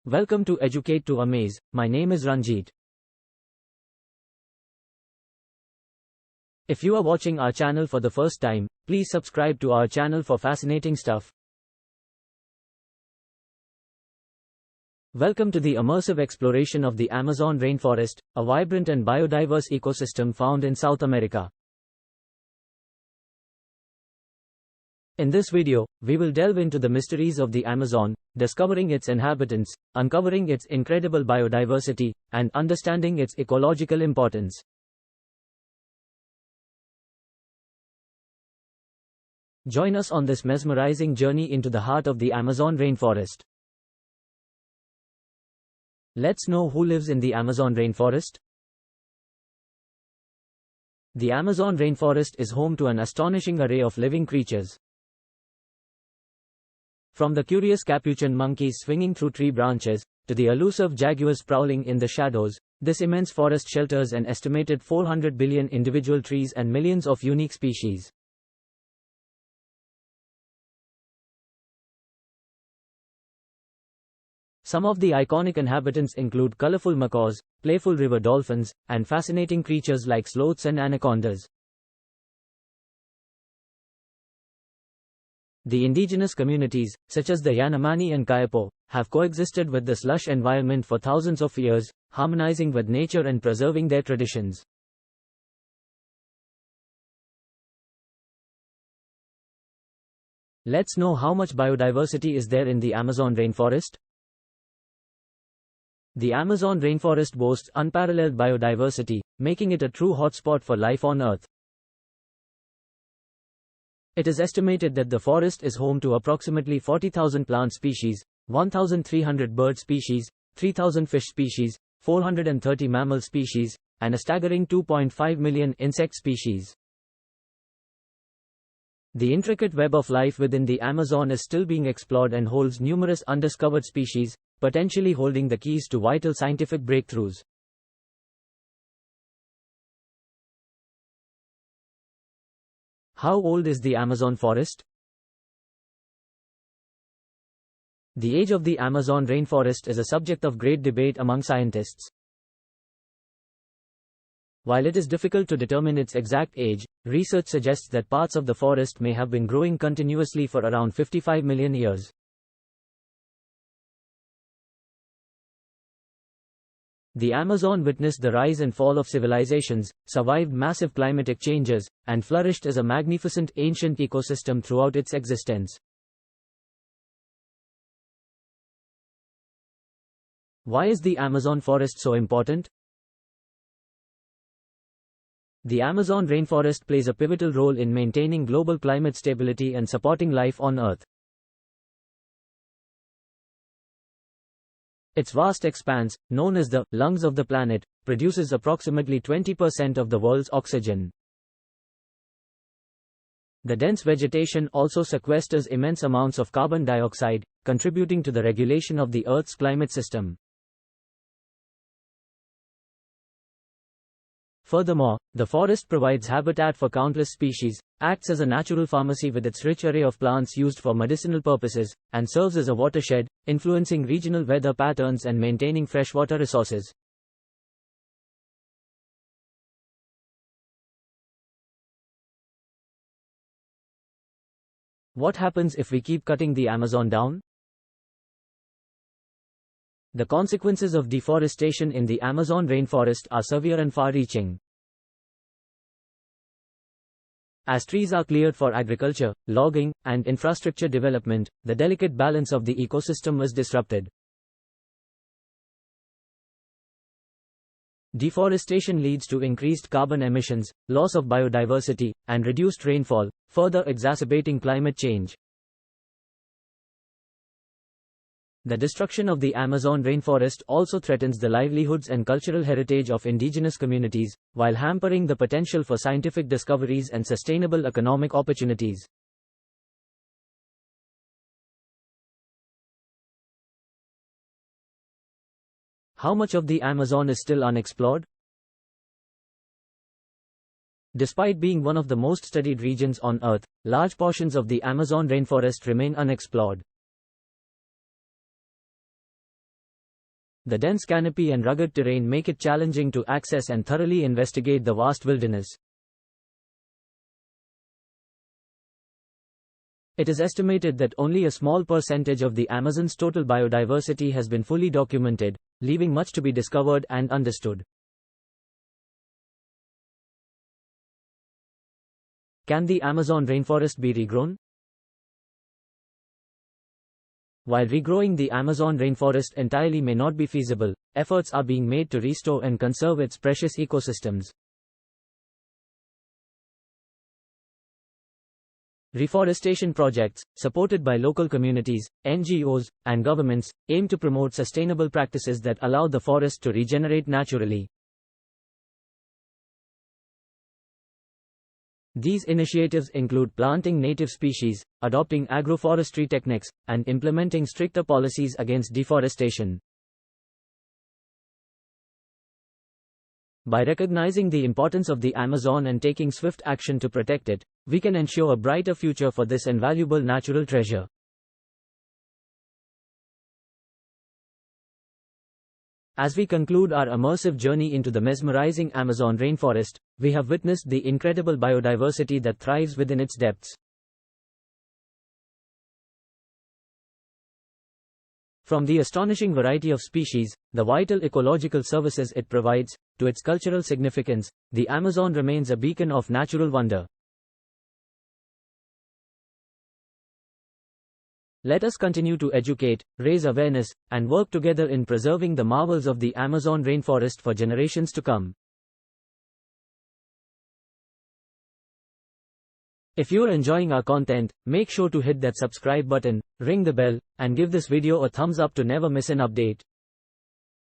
Welcome to Educate to Amaze. My name is Ranjit. If you are watching our channel for the first time, please subscribe to our channel for fascinating stuff. Welcome to the immersive exploration of the Amazon rainforest, a vibrant and biodiverse ecosystem found in South America. In this video, we will delve into the mysteries of the Amazon, discovering its inhabitants, uncovering its incredible biodiversity, and understanding its ecological importance. Join us on this mesmerizing journey into the heart of the Amazon rainforest. Let's know who lives in the Amazon rainforest. The Amazon rainforest is home to an astonishing array of living creatures. From the curious capuchin monkeys swinging through tree branches, to the elusive jaguars prowling in the shadows, this immense forest shelters an estimated 400 billion individual trees and millions of unique species. Some of the iconic inhabitants include colorful macaws, playful river dolphins, and fascinating creatures like sloths and anacondas. The indigenous communities, such as the Yanomami and Kayapo, have coexisted with this lush environment for thousands of years, harmonizing with nature and preserving their traditions. Let's know how much biodiversity is there in the Amazon rainforest. The Amazon rainforest boasts unparalleled biodiversity, making it a true hotspot for life on Earth. It is estimated that the forest is home to approximately 40,000 plant species, 1,300 bird species, 3,000 fish species, 430 mammal species, and a staggering 2.5 million insect species. The intricate web of life within the Amazon is still being explored and holds numerous undiscovered species, potentially holding the keys to vital scientific breakthroughs. How old is the Amazon forest? The age of the Amazon rainforest is a subject of great debate among scientists. While it is difficult to determine its exact age, research suggests that parts of the forest may have been growing continuously for around 55 million years. The Amazon witnessed the rise and fall of civilizations, survived massive climatic changes, and flourished as a magnificent ancient ecosystem throughout its existence. Why is the Amazon forest so important? The Amazon rainforest plays a pivotal role in maintaining global climate stability and supporting life on Earth. Its vast expanse, known as the lungs of the planet, produces approximately 20% of the world's oxygen. The dense vegetation also sequesters immense amounts of carbon dioxide, contributing to the regulation of the Earth's climate system. Furthermore, the forest provides habitat for countless species, acts as a natural pharmacy with its rich array of plants used for medicinal purposes, and serves as a watershed, influencing regional weather patterns and maintaining freshwater resources. What happens if we keep cutting the Amazon down? The consequences of deforestation in the Amazon rainforest are severe and far-reaching. As trees are cleared for agriculture, logging, and infrastructure development, the delicate balance of the ecosystem is disrupted. Deforestation leads to increased carbon emissions, loss of biodiversity, and reduced rainfall, further exacerbating climate change. The destruction of the Amazon rainforest also threatens the livelihoods and cultural heritage of indigenous communities, while hampering the potential for scientific discoveries and sustainable economic opportunities. How much of the Amazon is still unexplored? Despite being one of the most studied regions on Earth, large portions of the Amazon rainforest remain unexplored. The dense canopy and rugged terrain make it challenging to access and thoroughly investigate the vast wilderness. It is estimated that only a small percentage of the Amazon's total biodiversity has been fully documented, leaving much to be discovered and understood. Can the Amazon rainforest be regrown? While regrowing the Amazon rainforest entirely may not be feasible, efforts are being made to restore and conserve its precious ecosystems. Reforestation projects, supported by local communities, NGOs, and governments, aim to promote sustainable practices that allow the forest to regenerate naturally. These initiatives include planting native species, adopting agroforestry techniques, and implementing stricter policies against deforestation. By recognizing the importance of the Amazon and taking swift action to protect it, we can ensure a brighter future for this invaluable natural treasure. As we conclude our immersive journey into the mesmerizing Amazon rainforest, we have witnessed the incredible biodiversity that thrives within its depths. From the astonishing variety of species, the vital ecological services it provides, to its cultural significance, the Amazon remains a beacon of natural wonder. Let us continue to educate, raise awareness, and work together in preserving the marvels of the Amazon rainforest for generations to come. If you are enjoying our content, make sure to hit that subscribe button, ring the bell, and give this video a thumbs up to never miss an update.